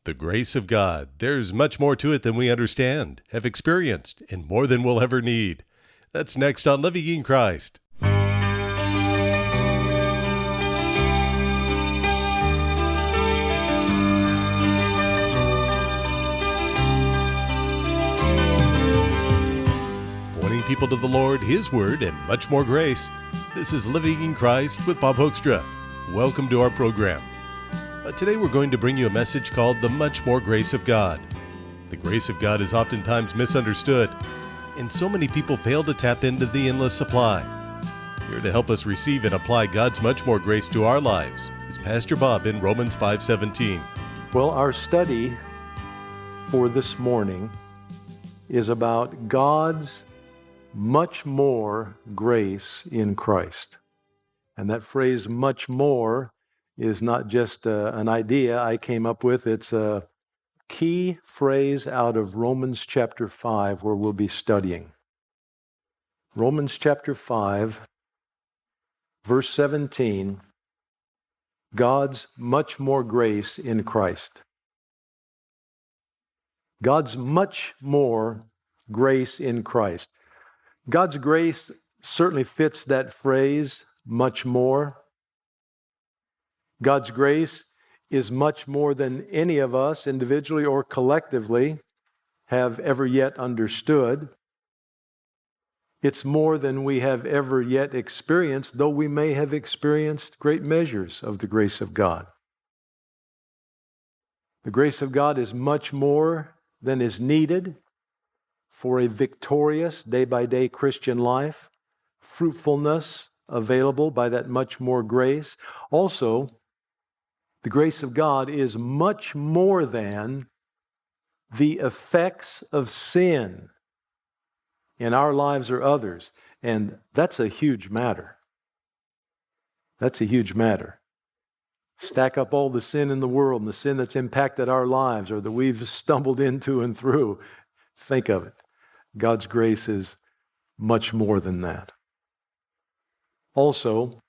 The grace of God. There's much more to it than we understand, have experienced, and more than we'll ever need. That's next on Living in Christ. Pointing people to the Lord, His Word, and much more grace. This is Living in Christ with Bob Hoekstra. Welcome to our program. Today we're going to bring you a message called The Much More Grace of God. The grace of God is oftentimes misunderstood, and so many people fail to tap into the endless supply. Here to help us receive and apply God's much more grace to our lives is Pastor Bob in Romans 5:17. Well, our study for this morning is about God's much more grace in Christ. And that phrase, much more, is not just an idea I came up with. It's a key phrase out of Romans chapter 5, where we'll be studying. Romans chapter 5, verse 17, God's much more grace in Christ. God's much more grace in Christ. God's grace certainly fits that phrase, much more. God's grace is much more than any of us, individually or collectively, have ever yet understood. It's more than we have ever yet experienced, though we may have experienced great measures of the grace of God. The grace of God is much more than is needed for a victorious, day-by-day Christian life, fruitfulness available by that much more grace. Also, the grace of God is much more than the effects of sin in our lives or others. And that's a huge matter. That's a huge matter. Stack up all the sin in the world and the sin that's impacted our lives or that we've stumbled into and through. Think of it. God's grace is much more than that. Also,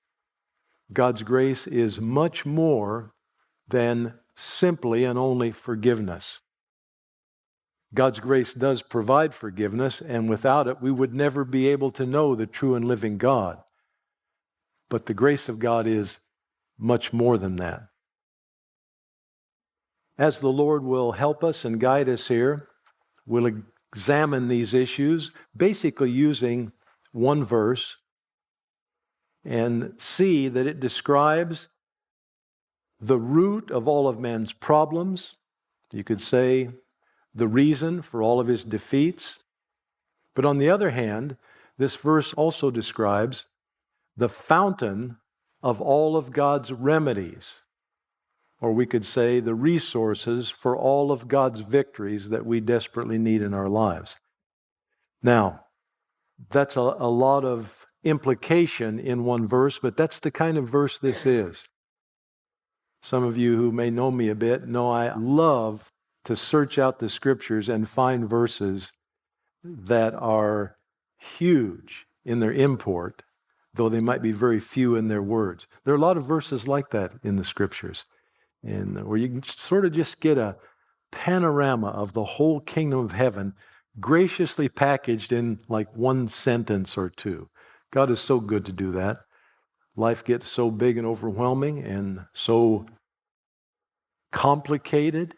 God's grace is much more than simply and only forgiveness. God's grace does provide forgiveness, and without it, we would never be able to know the true and living God. But the grace of God is much more than that. As the Lord will help us and guide us here, we'll examine these issues, basically using one verse, and see that it describes the root of all of man's problems. You could say the reason for all of his defeats. But on the other hand, this verse also describes the fountain of all of God's remedies. Or we could say the resources for all of God's victories that we desperately need in our lives. Now, that's a lot of implication in one verse, but that's the kind of verse this is. Some of you who may know me a bit know I love to search out the Scriptures and find verses that are huge in their import, though they might be very few in their words. There are a lot of verses like that in the Scriptures, and where you can sort of just get a panorama of the whole kingdom of heaven graciously packaged in like one sentence or two. God is so good to do that. Life gets so big and overwhelming and so complicated,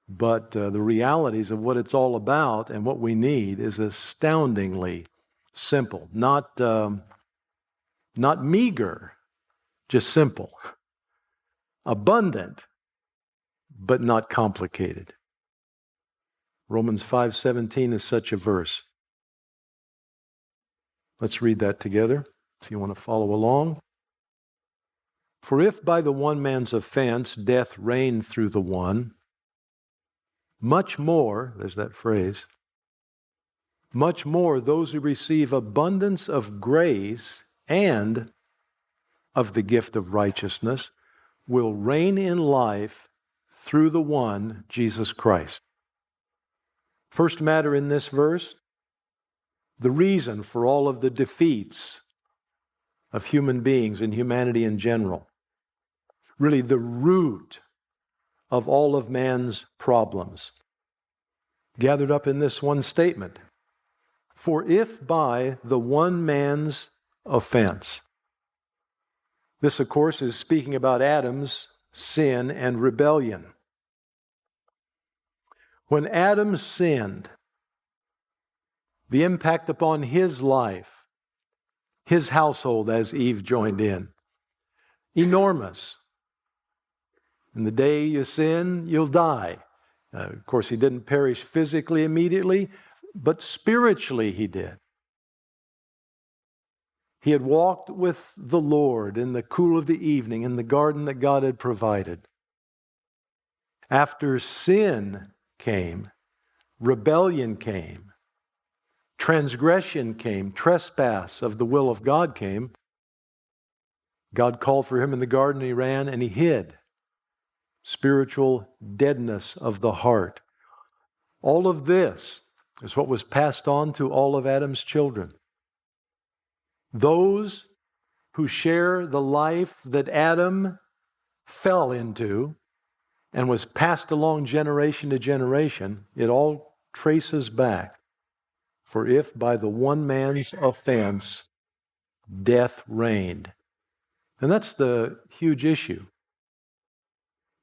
but the realities of what it's all about and what we need is astoundingly simple. Not meager, just simple. Abundant, but not complicated. Romans 5:17 is such a verse. Let's read that together if you want to follow along. For if by the one man's offense death reigned through the one, much more, there's that phrase, much more those who receive abundance of grace and of the gift of righteousness will reign in life through the one, Jesus Christ. First matter in this verse, the reason for all of the defeats of human beings and humanity in general. Really the root of all of man's problems, gathered up in this one statement. For if by the one man's offense. This, of course, is speaking about Adam's sin and rebellion. When Adam sinned, the impact upon his life, his household as Eve joined in, enormous. And the day you sin, you'll die. Of course, he didn't perish physically immediately, but spiritually he did. He had walked with the Lord in the cool of the evening in the garden that God had provided. After sin came, rebellion came, transgression came, trespass of the will of God came. God called for him in the garden, he ran and he hid. Spiritual deadness of the heart. All of this is what was passed on to all of Adam's children. Those who share the life that Adam fell into and was passed along generation to generation, it all traces back. For if by the one man's offense, death reigned. And that's the huge issue.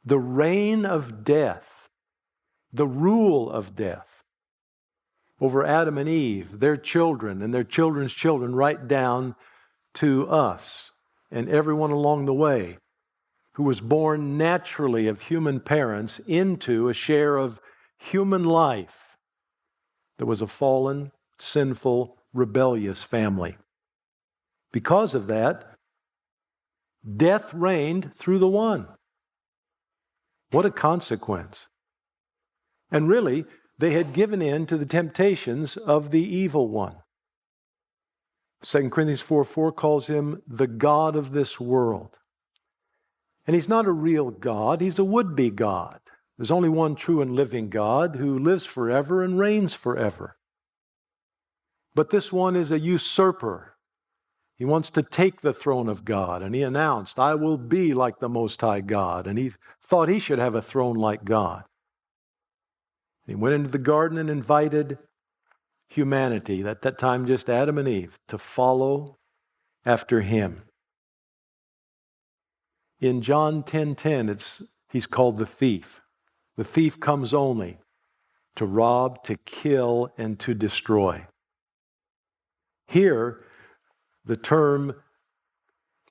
The reign of death, the rule of death over Adam and Eve, their children and their children's children, right down to us and everyone along the way who was born naturally of human parents into a share of human life that was a fallen, sinful, rebellious family. Because of that, death reigned through the one. What a consequence. And really, they had given in to the temptations of the evil one. 2 Corinthians 4:4 calls him the God of this world. And he's not a real God, he's a would-be God. There's only one true and living God who lives forever and reigns forever. But this one is a usurper. He wants to take the throne of God, and he announced, I will be like the Most High God. And he thought he should have a throne like God. He went into the garden and invited humanity, at that time just Adam and Eve, to follow after him. In John 10:10, he's called the thief. The thief comes only to rob, to kill, and to destroy. Here, the term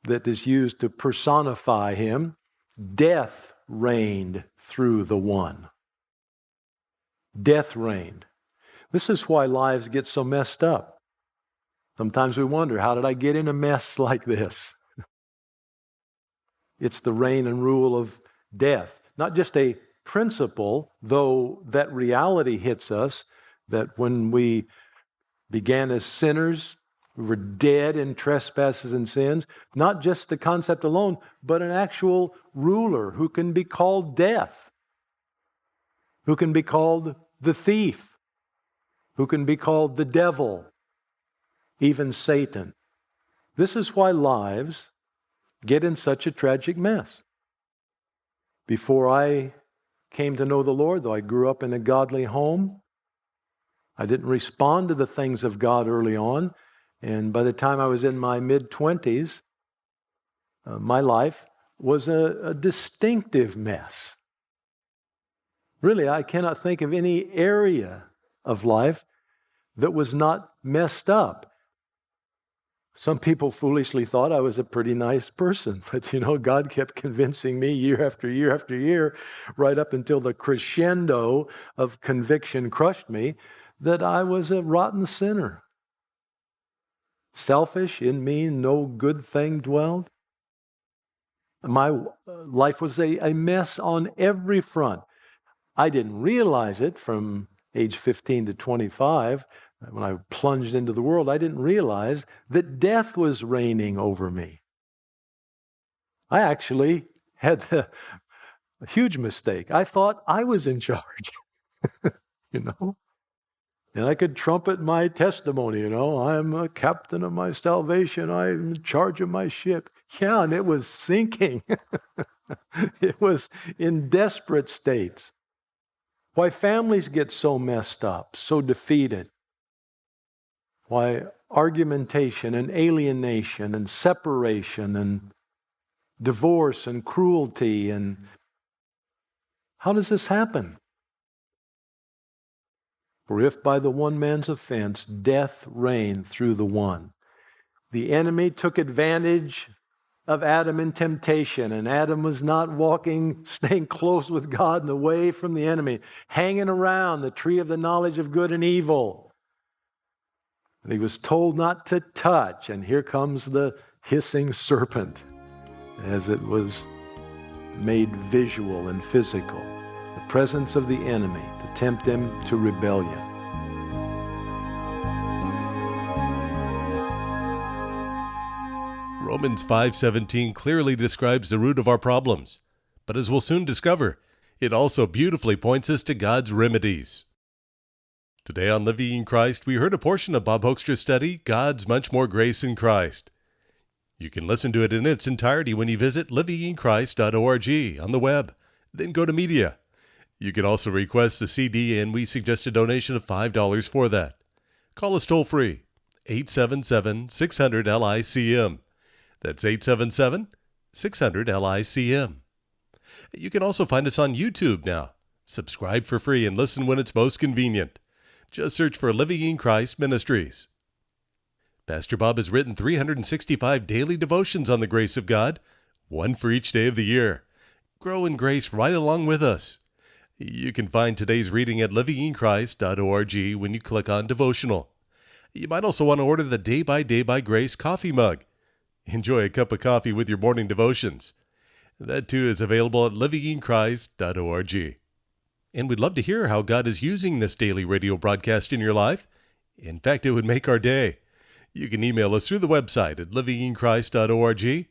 that is used to personify him, death reigned through the one. Death reigned. This is why lives get so messed up. Sometimes we wonder, how did I get in a mess like this? It's the reign and rule of death. Not just a principle, though that reality hits us, that when we began as sinners, we were dead in trespasses and sins. Not just the concept alone, but an actual ruler who can be called death, who can be called the thief, who can be called the devil, even Satan. This is why lives get in such a tragic mess. Before I came to know the Lord, though I grew up in a godly home, I didn't respond to the things of God early on. And by the time I was in my mid-20s, my life was a distinctive mess. Really, I cannot think of any area of life that was not messed up. Some people foolishly thought I was a pretty nice person, but God kept convincing me year after year after year, right up until the crescendo of conviction crushed me, that I was a rotten sinner. Selfish, in me no good thing dwelled. My life was a mess on every front. I didn't realize it from age 15 to 25. When I plunged into the world, I didn't realize that death was reigning over me. I actually had a huge mistake. I thought I was in charge, And I could trumpet my testimony, I'm a captain of my salvation. I'm in charge of my ship. Yeah, and it was sinking. It was in desperate states. Why families get so messed up, so defeated. Why argumentation and alienation and separation and divorce and cruelty. And how does this happen? For if by the one man's offense death reigned through the one, the enemy took advantage of Adam in temptation, and Adam was not walking, staying close with God and away from the enemy, hanging around the tree of the knowledge of good and evil. And he was told not to touch, and here comes the hissing serpent as it was made visual and physical, the presence of the enemy to tempt him to rebellion. Romans 5:17 clearly describes the root of our problems, but as we'll soon discover, it also beautifully points us to God's remedies. Today on Living in Christ, we heard a portion of Bob Hoekstra's study, God's Much More Grace in Christ. You can listen to it in its entirety when you visit livinginchrist.org on the web, then go to Media. You can also request a CD, and we suggest a donation of $5 for that. Call us toll-free, 877-600-LICM. That's 877-600-LICM. You can also find us on YouTube now. Subscribe for free and listen when it's most convenient. Just search for Living in Christ Ministries. Pastor Bob has written 365 daily devotions on the grace of God, one for each day of the year. Grow in grace right along with us. You can find today's reading at livinginchrist.org when you click on Devotional. You might also want to order the Day by Day by Grace coffee mug. Enjoy a cup of coffee with your morning devotions. That too is available at livinginchrist.org. And we'd love to hear how God is using this daily radio broadcast in your life. In fact, it would make our day. You can email us through the website at livinginchrist.org.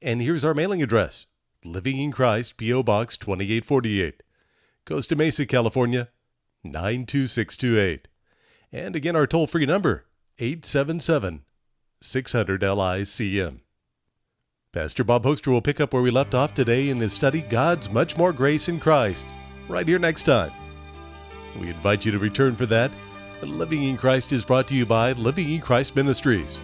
And here's our mailing address, Living in Christ, P.O. Box 2848, Costa Mesa, California, 92628. And again, our toll-free number, 877-600-LICM. Pastor Bob Hoekstra will pick up where we left off today in his study, God's Much More Grace in Christ, right here next time. We invite you to return for that. Living in Christ is brought to you by Living in Christ Ministries.